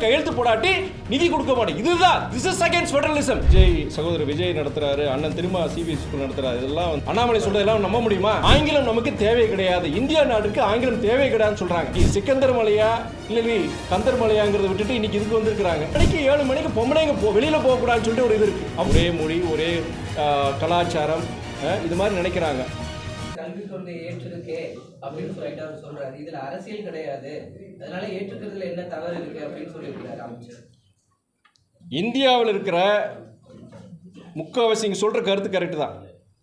கையெழுத்து போடாட்டி நிதி கொடுக்க மாட்டேன். இதுதான் திஸ் இஸ் அகைன்ஸ்ட் ஃபெடரலிசம். சகோதரர் விஜய் நடத்துறாரு, அண்ணன் திரும்ப சிபிஎஸ்சி ஸ்கூல் நடத்துறாரு. இதெல்லாம் அண்ணாமலை சொல்றதெல்லாம் நம்ப முடியுமா? ஆங்கிலம் நமக்கு தேவை கிடையாது, இந்தியா நாட்டுக்கு ஆங்கிலம் தேவை கிடையாதுன்னு சொல்றாங்க. சிக்கந்தர் மலையா இல்லை கந்தர் மலையாங்கிறத விட்டுட்டு இன்னைக்கு இதுக்கு வந்திருக்காங்க. மணிக்கு 7 மணிக்கு பொம்பளைங்க வெளியில போக கூடாதுன்னு சொல்லிட்டு ஒரு இது இருக்கு. ஒரே மொழி, ஒரே கலாச்சாரம், இது மாதிரி நினைக்கிறாங்க. கல்விக் கொள்கை ஏற்றிருக்கே அப்படின்னு சொல்லிட்டு அவர் சொல்றாரு. இதுல அரசியல் கிடையாது, அதனால ஏற்றுக்கிறதுல என்ன தவறு இருக்கு அப்படின்னு சொல்லியிருக்கிறாரு அமைச்சர். இந்தியாவில் இருக்கிற முக்கால்வாசி சொல்ற கருத்து கரெக்ட் தான்.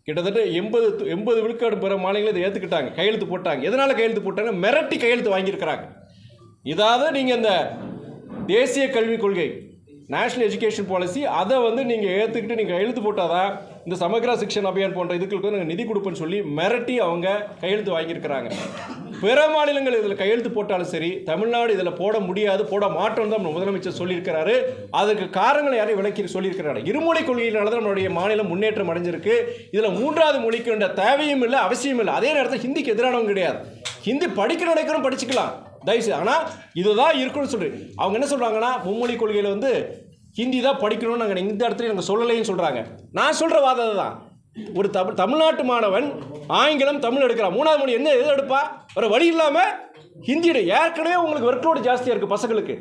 கிட்டத்தட்ட 80 விழுக்காடு பிற மாநிலங்கள் இதை ஏற்றுக்கிட்டாங்க, கையெழுத்து போட்டாங்க. எதனால கையெழுத்து போட்டாங்க? மிரட்டி கையெழுத்து வாங்கியிருக்கிறாங்க. இதாவது நீங்கள் இந்த தேசிய கல்விக் கொள்கை, நேஷனல் எஜுகேஷன் பாலிசி, அதை நீங்கள் ஏற்றுக்கிட்டு நீங்கள் கையெழுத்து போட்டாதான் இந்த சமக்ரா சிக்ஷன் அபியான் போன்ற இதுக்கு நாங்கள் நிதி கொடுப்பேன்னு சொல்லி மிரட்டி அவங்க கையெழுத்து வாங்கியிருக்கிறாங்க. பிற மாநிலங்கள் இதில் கையெழுத்து போட்டாலும் சரி, தமிழ்நாடு இதில் போட முடியாது, போட மாட்டோம் தான் முதலமைச்சர் சொல்லியிருக்கிறாரு. அதுக்கு காரணங்களை யாரையும் விளக்கி சொல்லியிருக்கிறாரு. இருமொழி கொள்கையினால தான் நம்மளுடைய மாநிலம் முன்னேற்றம் அடைஞ்சிருக்கு. இதில் 3வது மொழிக்கு என்ற தேவையும் இல்லை, அவசியம் இல்லை. அதே நேரத்தில் ஹிந்திக்கு எதிரானவங்க கிடையாது. ஹிந்தி படிக்க நினைக்கிறோம், படிச்சுக்கலாம் தயவுசெய்து. ஆனால் இதுதான் இருக்குன்னு சொல்லி அவங்க என்ன சொல்கிறாங்கன்னா, மும்மொழி கொள்கையில் ஹிந்தி தான் படிக்கணும்னு நாங்கள் இந்த இடத்துல நாங்கள் சொல்லலைன்னு சொல்கிறாங்க. நான் சொல்கிற வாதம் தான். ஒரு தமிழ்நாட்டு மாணவன் ஆங்கிலம் தமிழ் எடுக்கிறான், 3வது மொழி எது எடுப்பா? வேறு வழி இல்லாமல் ஹிந்தியோட ஏற்கனவே உங்களுக்கு ஒர்க்லோடு ஜாஸ்தியாக இருக்குது பசங்களுக்கு.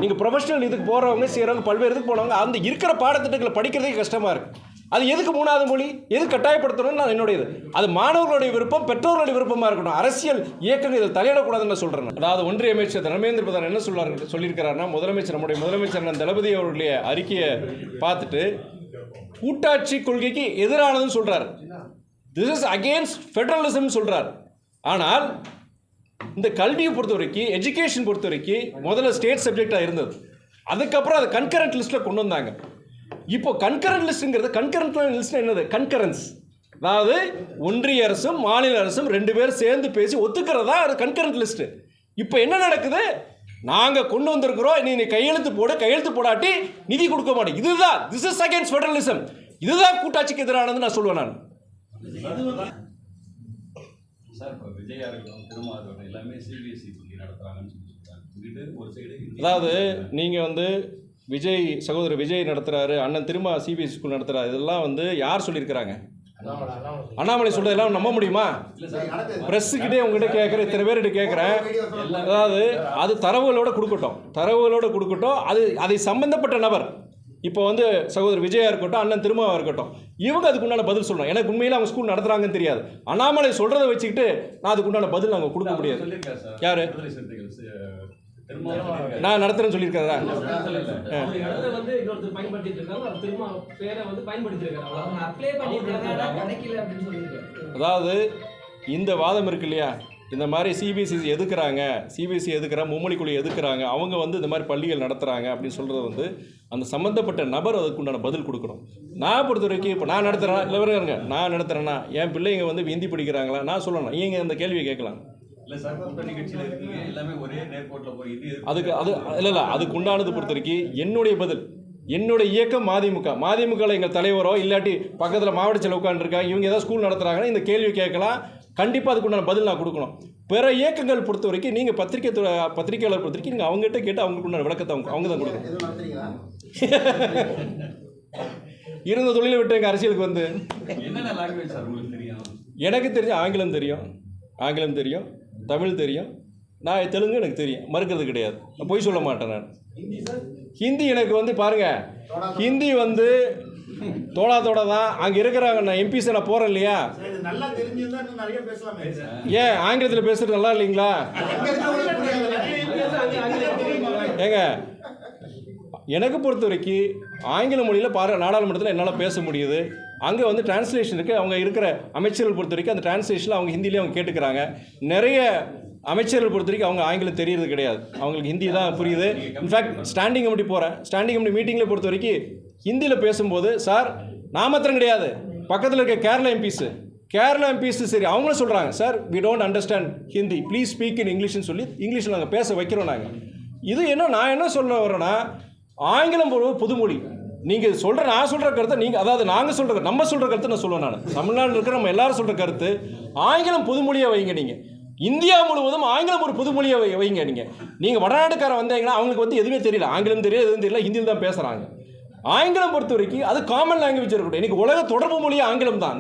நீங்கள் ப்ரொஃபஷனல் இதுக்கு போகிறவங்க செய்கிறவங்க பல்வேறு இதுக்கு போனவங்க அந்த இருக்கிற பாடத்திட்டங்களை படிக்கிறதே கஷ்டமாக இருக்குது. அது எதுக்கு 3வது மொழி எது கட்டாயப்படுத்தணும்னு நான் என்னுடையது. அது மாணவர்களுடைய விருப்பம், பெற்றோர்களுடைய விருப்பமாக இருக்கணும். அரசியல் இயக்கங்கள் இதில் தலையிடக்கூடாதுன்னு சொல்கிறேன். அதாவது ஒன்றிய அமைச்சர் தர்மேந்திர பிரதான் என்ன சொல்லியிருக்கிறாருன்னா, நம்முடைய முதலமைச்சர் தளபதி அவருடைய அறிக்கையை பார்த்துட்டு கூட்டாட்சி கொள்கைக்கு எதிரானதுன்னு சொல்கிறார். திஸ் இஸ் அகெயின்ஸ்ட் ஃபெடரலிசம் சொல்கிறார். ஆனால் இந்த கல்வியை பொறுத்த வரைக்கும், எஜுகேஷன் பொறுத்த வரைக்கும் முதல்ல ஸ்டேட் சப்ஜெக்டாக இருந்தது. அதுக்கப்புறம் அதை கன்கரண்ட் லிஸ்ட்டில் கொண்டு வந்தாங்க. இப்போ கன்கரண்ட் லிஸ்ட்டுங்கிறது, கன்கரண்ட் லிஸ்ட் என்னது? கன்கரன்ஸ். அதாவது ஒன்றிய அரசும் மாநில அரசும் 2 பேரும் சேர்ந்து பேசி ஒத்துக்கிறதா அது கன்கரண்ட் லிஸ்ட்டு. இப்போ என்ன நடக்குது? நாங்கள் கொண்டு வந்திருக்கிறோம், நீ கையெழுத்து போடாட்டி நிதி கொடுக்க மாட்டேன். இதுதான் திஸ் இஸ் அகைன்ஸ்ட் ஃபெடரலிசம். இதுதான் கூட்டாட்சிக்கு எதிரானது நான் சொல்லுவேன். நான் அதாவது நீங்கள் விஜய் சகோதரர் விஜய் நடத்துறாரு, அண்ணன் திரும்ப சிபிஎஸ்சி ஸ்கூல் நடத்துறாரு. இதெல்லாம் யார் சொல்லியிருக்கிறாங்க? அண்ணாமலை சொல்றதெல்லாம் நம்ப முடியுமா? பிரஸ்ஸுக்கிட்டே உங்ககிட்ட கேட்குறேன், இத்தனை பேர்கிட்ட கேட்குறேன். அதாவது அது தரவுகளோட கொடுக்கட்டும். அதை சம்பந்தப்பட்ட நபர், இப்போ சகோதரர் விஜயா இருக்கட்டும், அண்ணன் திருமாவா இருக்கட்டும், இவங்க அதுக்கு உண்டான பதில் சொல்லணும். எனக்கு உண்மையில் அவங்க ஸ்கூல் நடத்துறாங்கன்னு தெரியாது. அண்ணாமலை சொல்றதை வச்சுக்கிட்டு நான் அதுக்கு உண்டான பதில் நாங்கள் கொடுக்க முடியாது. யாரு நான் நடத்துறேன்னு சொல்லியிருக்காரா? அதாவது இந்த வாதம் இருக்கு இல்லையா, இந்த மாதிரி சிபிஎஸ்சி எதுக்குறாங்க, மும்மொழி கொள்கை எதுக்குறாங்க, அவங்க இந்த மாதிரி பள்ளிகள் நடத்துகிறாங்க அப்படின்னு சொல்கிறது அந்த சம்மந்தப்பட்ட நபர் அதுக்குண்டான பதில் கொடுக்கணும். நான் பொறுத்த வரைக்கும் இப்போ நான் நடத்துகிறேன்னா இல்லை வருங்க, நான் நடத்துகிறேன்னா என் பிள்ளைங்க ஹிந்தி படிக்கிறாங்களா நான் சொல்லணும். நீங்கள் அந்த கேள்வியை கேட்கலாம். அதுக்கு அதுக்கு உண்டானது பொறுத்த வரைக்கும் என்னுடைய இயக்கம் மதிமுக எங்கள் தலைவரோ இல்லாட்டி பக்கத்தில் மாவட்ட செயலர் உட்காந்துருக்காங்க, இவங்க ஏதாவது ஸ்கூல் நடத்துகிறாங்கன்னா இந்த கேள்வி கேட்கலாம். கண்டிப்பாக அதுக்கு உண்டான பதில் நான் கொடுக்கணும். பிற இயக்கங்கள் பொறுத்த வரைக்கும் நீங்கள் பத்திரிகையாளர் பொறுத்த வரைக்கும் நீங்கள் அவங்ககிட்ட கேட்டு அவங்களுக்கு உண்டான விளக்கத்தை அவங்க தான் கொடுக்கணும். இருந்த தொழிலை விட்டு எங்கள் அரசியலுக்கு எனக்கு தெரிஞ்ச ஆங்கிலம் தெரியும், தமிழ் தெரியும், நான் தெலுங்கு எனக்கு தெரியும், மறுக்கிறது கிடையாது, பொய் சொல்ல மாட்டேன். நான் ஹிந்தி எனக்கு பாருங்க, ஹிந்தி தோடா தான் அங்கே இருக்கிறாங்க. நான் எம்பிஸை நான் போகிறேன் இல்லையா, ஏன் ஆங்கிலத்தில் பேசுறது நல்லா இல்லைங்களா? ஏங்க எனக்கு பொறுத்த வரைக்கும் ஆங்கில மொழியில் நாடாளுமன்றத்தில் என்னால் பேச முடியுது. அங்கே டிரான்ஸ்லேஷன் இருக்குது. அவங்க இருக்கிற அமைச்சர்கள் பொறுத்த வரைக்கும் அந்த டிரான்ஸ்லேஷனில் அவங்க ஹிந்திலேயே அவங்க கேட்டுக்கிறாங்க. நிறைய அமைச்சர்கள் பொறுத்த வரைக்கும் அவங்க ஆங்கிலம் தெரியறது கிடையாது, அவங்களுக்கு ஹிந்தி தான் புரியுது. இன்ஃபேக்ட் ஸ்டாண்டிங் கமிட்டி மீட்டிங்கில் பொறுத்த வரைக்கும் ஹிந்தியில் பேசும்போது, சார் நான் மாத்திரம் கிடையாது, பக்கத்தில் இருக்க கேரளா எம்பிஸ் சரி அவங்களும் சொல்கிறாங்க, sir we don't understand Hindi, please speak in இங்கிலீஷ்னு சொல்லி இங்கிலீஷில் நாங்கள் பேச வைக்கிறோம். நான் என்ன சொல்ல வரேன்னா, ஆங்கிலம் பொதுமொழி. நீங்கள் நான் சொல்கிற கருத்தை அதாவது நாங்கள் சொல்கிற நம்ம சொல்கிற கருத்தை நான் சொல்லுவேன். நான் தமிழ்நாட்டில் இருக்கிற நம்ம எல்லாரும் சொல்கிற கருத்து, ஆங்கிலம் பொதுமொழியாக வைங்க. நீங்கள் இந்தியா முழுவதும் ஆங்கிலம் ஒரு புதுமொழியை வைங்க. நீங்கள் வடநாட்டுக்காரன் வந்தீங்கன்னா அவங்களுக்கு வந்து எதுவுமே தெரியல, ஆங்கிலம் தெரியல, எதுவும் தெரியல, ஹிந்தியில் தான் பேசுகிறாங்க. ஆங்கிலம் பொறுத்த வரைக்கும் அது காமன் லாங்குவேஜ் இருக்கட்டும். இன்றைக்கி உலக தொடர்பு மொழியே ஆங்கிலம் தான்.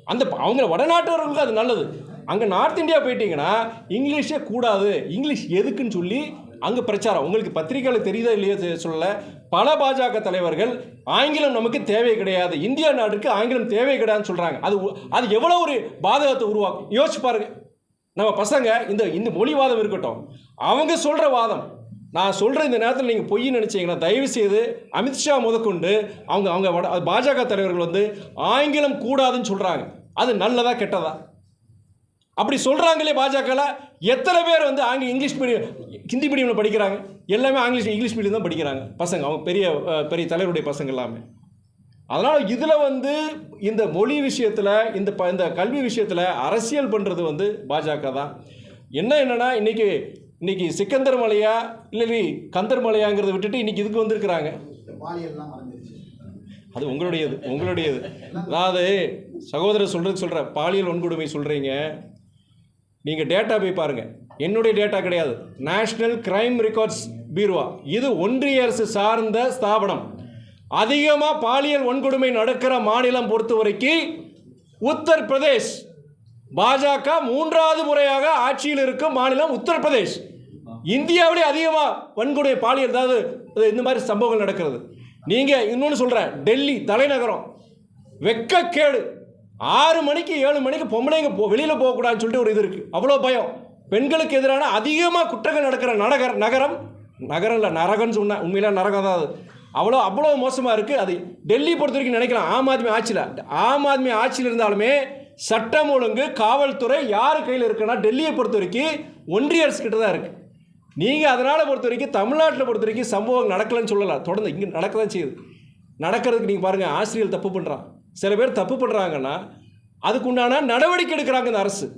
இன்றைக்கி அவங்க வடநாட்டவர்களுக்கு அது நல்லது. அங்கே நார்த் இந்தியா போயிட்டீங்கன்னா இங்கிலீஷே கூடாது, இங்கிலீஷ் எதுக்குன்னு சொல்லி அங்கே பிரச்சாரம். உங்களுக்கு பத்திரிகையில் தெரியுதா இல்லையோ சொல்லலை, பல பாஜக தலைவர்கள் ஆங்கிலம் நமக்கு தேவை கிடையாது, இந்தியா நாட்டுக்கு ஆங்கிலம் தேவை கிடையாதுன்னு சொல்கிறாங்க. அது எவ்வளோ ஒரு பாதகத்தை உருவாக்கும் யோசிச்சு பாருங்கள். நம்ம பசங்க இந்த மொழிவாதம் இருக்கட்டும், அவங்க சொல்கிற வாதம் நான் சொல்கிற இந்த நேரத்தில் நீங்கள் பொய் நினச்சிங்கன்னா தயவுசெய்து அமித்ஷா முதற்கொண்டு அவங்க பாஜக தலைவர்கள் வந்து ஆங்கிலம் கூடாதுன்னு சொல்கிறாங்க. அது நல்லதா கெட்டதா? அப்படி சொல்கிறாங்களே பாஜகவில் எத்தனை பேர் வந்து இங்கிலீஷ் மீடியம் ஹிந்தி மீடியமில் படிக்கிறாங்க? எல்லாமே இங்கிலீஷ் மீடியம் தான் படிக்கிறாங்க பசங்க, அவங்க பெரிய தலைவருடைய பசங்க எல்லாமே. அதனால் இதில் வந்து இந்த மொழி விஷயத்தில் இந்த கல்வி விஷயத்தில் அரசியல் பண்ணுறது வந்து பாஜக தான். என்னென்னா இன்றைக்கி சிக்கந்தர் மலையா இல்லை கந்தர் மலையாங்கிறத விட்டுட்டு இன்றைக்கி இதுக்கு வந்திருக்கிறாங்க. அது உங்களுடையது. அதாவது சகோதரர் சொல்கிற பாலியல் வன்கொடுமை சொல்கிறீங்க, நீங்கள் டேட்டா போய் பாருங்கள். என்னுடைய டேட்டா கிடையாது, நேஷ்னல் கிரைம் ரெக்கார்ட்ஸ் பியூரோ, இது ஒன்றிய அரசு சார்ந்த ஸ்தாபனம். அதிகமாக பாலியல் வன்கொடுமை நடக்கிற மாநிலம் பொறுத்த வரைக்கும் உத்தரப்பிரதேஷ். பாஜக 3வது முறையாக ஆட்சியில் இருக்கும் மாநிலம் உத்தரப்பிரதேஷ். இந்தியாவிலே அதிகமாக வன்கொடுமை பாலியல் அதாவது இந்த மாதிரி சம்பவங்கள் நடக்கிறது. நீங்கள் இன்னொன்று சொல்கிறேன், டெல்லி தலைநகரம் வெக்கக்கேடு. 6 மணிக்கு 7 மணிக்கு பொம்பளைங்க வெளியில் போகக்கூடாதுன்னு சொல்லிட்டு ஒரு இது இருக்குது. அவ்வளோ பயம். பெண்களுக்கு எதிரான அதிகமாக குற்றங்கள் நடக்கிற நகரம் இல்லை நரகம்னு சொன்னேன், உண்மையில நரகம் தான் அது. அவ்வளோ மோசமாக இருக்குது. அது டெல்லி பொறுத்த வரைக்கும் நினைக்கலாம் ஆம் ஆத்மி ஆட்சியில் இருந்தாலுமே சட்டம் ஒழுங்கு காவல்துறை யார் கையில் இருக்குன்னா டெல்லியை பொறுத்த வரைக்கும் ஒன்றிய அரசு கிட்ட தான் இருக்குது. நீங்கள் அதனால் பொறுத்த வரைக்கும் தமிழ்நாட்டில் பொறுத்த வரைக்கும் சம்பவம் நடக்கலைன்னு சொல்லலாம், தொடர்ந்து இங்கே நடக்க தான் செய்யுது. நடக்கிறதுக்கு நீங்கள் பாருங்கள், ஆசிரியர்கள் தப்பு பண்ணுறான், சில பேர் தப்பு பண்ணுறாங்கன்னா அதுக்குண்டான நடவடிக்கை எடுக்கிறாங்க இந்த அரசு,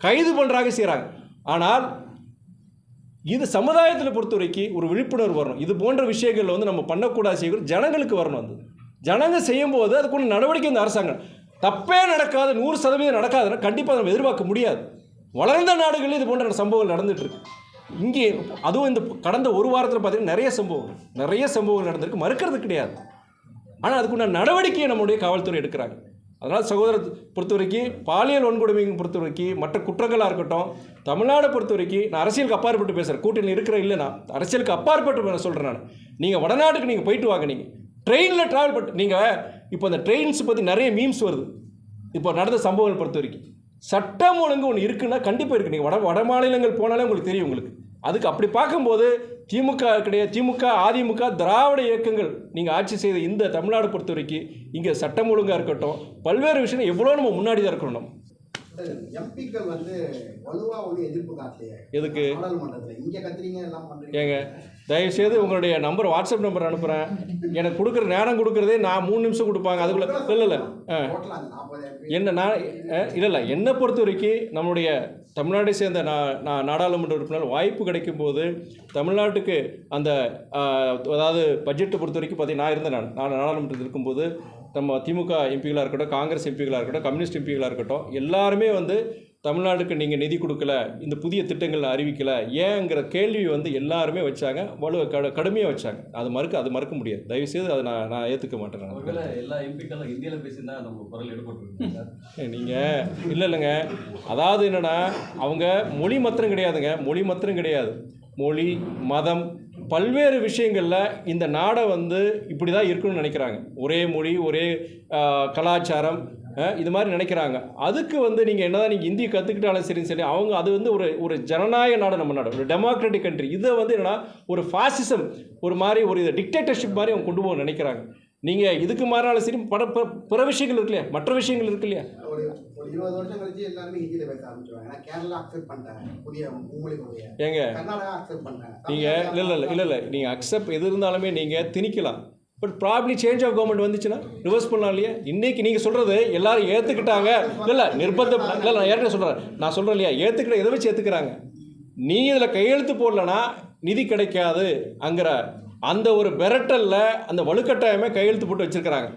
கைது பண்ணுறாங்க, செய்கிறாங்க. ஆனால் இது சமுதாயத்தில் பொறுத்த வரைக்கும் ஒரு விழிப்புணர்வு வரணும். இது போன்ற விஷயங்கள் வந்து நம்ம பண்ணக்கூடாது, செய்யக்கூடாது, ஜனங்களுக்கு வரணும். வந்து ஜனங்க செய்யும்போது அதுக்குள்ள நடவடிக்கை இந்த அரசாங்கம். தப்பே நடக்காது, 100% நடக்காதுன்னா கண்டிப்பாக நம்ம எதிர்பார்க்க முடியாது. வளர்ந்த நாடுகளில் இது போன்ற சம்பவங்கள் நடந்துகிட்ருக்கு. இங்கே அதுவும் இந்த கடந்த ஒரு வாரத்தில் பார்த்தீங்கன்னா நிறைய சம்பவங்கள் நடந்திருக்கு, மறுக்கிறது கிடையாது. ஆனால் அதுக்குண்டான நடவடிக்கையை நம்முடைய காவல்துறை எடுக்கிறாங்க. அதனால் சகோதரர் பொறுத்த வரைக்கும் பாலியல் வன்கொடுமையை பொறுத்த வரைக்கும் மற்ற குற்றங்களாக இருக்கட்டும், தமிழ்நாடை பொறுத்த வரைக்கும் நான் அரசியலுக்கு அப்பாற்பட்டு பேசுகிறேன், கூட்டணியில் இருக்கிற இல்லைனா அரசியலுக்கு அப்பாற்பட்டு சொல்கிறேன் நான். நீங்கள் வடநாட்டுக்கு நீங்கள் போயிட்டு வாங்க, நீங்கள் ட்ரெயினில் ட்ராவல் பண்ணி நீங்கள் இப்போ அந்த ட்ரெயின்ஸ் பற்றி நிறைய மீம்ஸ் வருது. இப்போ நடந்த சம்பவங்கள் பொறுத்த வரைக்கும் சட்டம் ஒழுங்கு ஒன்று இருக்குன்னா கண்டிப்பாக இருக்குது. நீங்கள் வட மாநிலங்கள் போனாலே உங்களுக்கு தெரியும். உங்களுக்கு அதுக்கு அப்படி பார்க்கும்போது திமுக கிடையாது, திமுக அதிமுக திராவிட இயக்கங்கள் நீங்கள் ஆட்சி செய்த இந்த தமிழ்நாடு பொறுத்த வரைக்கும் இங்கே சட்டம் ஒழுங்காக இருக்கட்டும், பல்வேறு விஷயம் எவ்வளோ நம்ம முன்னாடி தான் இருக்கணும். நம்ம எம்பிக்கள் வந்து வலுவா வந்து எதிர்ப்பு காட்டலையே, எதுக்கு இங்க கத்துறீங்க எல்லாம் பண்றீங்க? ஏங்க தயவுசெய்து உங்களுடைய நம்பர் வாட்ஸ்அப் நம்பர் அனுப்புகிறேன். எனக்கு கொடுக்குற நேரம் கொடுக்குறதே நான் 3 நிமிஷம் கொடுப்பாங்க, அதுக்குள்ளே இல்லை என்ன நான் இல்லை என்னை பொறுத்த வரைக்கும் நம்மளுடைய தமிழ்நாட்டை சேர்ந்த நாடாளுமன்ற உறுப்பினர் வாய்ப்பு கிடைக்கும் போது தமிழ்நாட்டுக்கு அந்த அதாவது பட்ஜெட்டை பொறுத்த வரைக்கும் பார்த்தீங்கன்னா நான் நாடாளுமன்றத்தில் இருக்கும்போது நம்ம திமுக எம்பிகளாக இருக்கட்டும், காங்கிரஸ் எம்பிகளாக இருக்கட்டும், கம்யூனிஸ்ட் எம்பிகளாக இருக்கட்டும், எல்லாருமே வந்து தமிழ்நாட்டுக்கு நீங்கள் நிதி கொடுக்கல, இந்த புதிய திட்டங்கள் அறிவிக்கலை ஏங்கிற கேள்வி வந்து எல்லாருமே வச்சாங்க, கடுமையாக வச்சாங்க. அது மறுக்க முடியாது. தயவுசெய்து அதை நான் ஏற்றுக்க மாட்டேன். எல்லா எம்பிக்களும் ஹிந்தியில் பேசினா நம்ம குரல் எடுப்பட்டு நீங்கள் இல்லைங்க, அதாவது என்னென்னா அவங்க மொழி மாத்திரம் கிடையாது, மொழி மதம் பல்வேறு விஷயங்களில் இந்த நாடை வந்து இப்படி தான் இருக்கணும்னு நினைக்கிறாங்க. ஒரே மொழி ஒரே கலாச்சாரம் இது மாதிரி நினைக்கிறாங்க. அதுக்கு வந்து நீங்கள் என்ன தான் நீங்கள் ஹிந்தி கற்றுக்கிட்டாலும் சரி அவங்க அது வந்து ஒரு ஜனநாயக நாடு, நம்ம நாடு ஒரு டெமோக்ராட்டிக் கண்ட்ரி. இதை வந்து என்னென்னா ஒரு ஃபாசிசம் ஒரு மாதிரி ஒரு டிக்டேட்டர்ஷிப் மாதிரி அவங்க கொண்டு போக நினைக்கிறாங்க. நீங்கள் இதுக்கு மாறினாலும் சரி பிற விஷயங்கள் இருக்கு இல்லையா, மற்ற விஷயங்கள் இருக்கு இல்லையா. ஒரு 20 வருஷம் கழிச்சு எல்லாருமே ஹிந்தியில் பேச ஆரம்பிச்சுவாங்க. கேரளா அக்செப்ட் பண்ணிட்டாங்க புதிய மும்மொழி கொள்கையை, ஏங்க கர்நாடகா அக்செப்ட் பண்ணிட்டாங்க. நீங்கள் இல்லை நீங்கள் அக்செப்ட் எது இருந்தாலுமே நீங்கள் திணிக்கலாம். But probably change of government வந்துச்சுன்னா ரிவர்ஸ் பண்ணலாம் இல்லையா. இன்றைக்கி நீங்கள் சொல்கிறது எல்லாரும் ஏற்றுக்கிட்டாங்க, இல்லை நிர்பந்தம் இல்லை, நான் ஏற்கனவே நான் சொல்கிறேன் இல்லையா, ஏற்றுக்கிட்ட எதை வச்சு ஏற்றுக்கிறாங்க. நீ இதில் கையெழுத்து போடலன்னா நிதி கிடைக்காது அங்கிற அந்த ஒரு மிரட்டலில் அந்த வலுக்கட்டாயமே கையெழுத்து போட்டு வச்சுருக்கிறாங்க.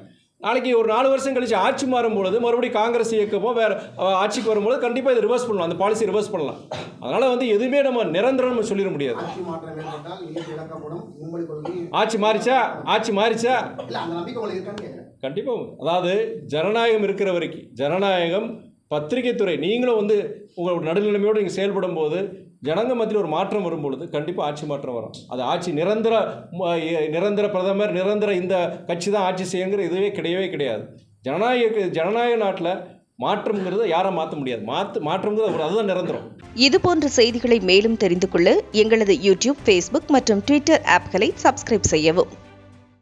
நாளைக்கு ஒரு 4 வருஷம் கழிச்சு ஆட்சி மாறும் பொழுது மறுபடியும் காங்கிரஸ் இயக்கமோ வேறு ஆட்சிக்கு வரும்போது கண்டிப்பாக இதை ரிவர்ஸ் பண்ணலாம், அந்த பாலிசி ரிவர்ஸ் பண்ணலாம். அதனால் வந்து எதுவுமே நம்ம நிரந்தரம் நம்ம சொல்லிட முடியாது. ஆட்சி மாற்றம் ஏற்பட்டால் நீட் இழக்கப்படும், மும்மொழி கொள்கை ஆட்சி மாறிச்சா இல்ல அந்த நம்பிக்கை உங்களுக்கு இருக்கான்னு கேட்குறேன். கண்டிப்பாக. அதாவது ஜனநாயகம் இருக்கிற வரைக்கும், ஜனநாயகம் பத்திரிகை துறை நீங்களும் வந்து உங்களோட நடுநிலைமையோடு நீங்கள் செயல்படும் போது ஜனங்க மத்தியில் ஒரு மாற்றம் வரும்பொழுது கண்டிப்பாக ஆட்சி மாற்றம் வரும். அது ஆட்சி நிரந்தர பிரதமர், நிரந்தர இந்த கட்சி தான் ஆட்சி செய்யுங்கிற இதுவே கிடையாது. ஜனநாயக நாட்டில் மாற்றம்ங்கிறது யாரும் மாற்ற முடியாது. மாற்றம்ங்கிறது அதுதான் நிரந்தரம். இதுபோன்ற செய்திகளை மேலும் தெரிந்து கொள்ள எங்களது யூடியூப், ஃபேஸ்புக் மற்றும் ட்விட்டர் ஆப்களை சப்ஸ்கிரைப் செய்யவும்.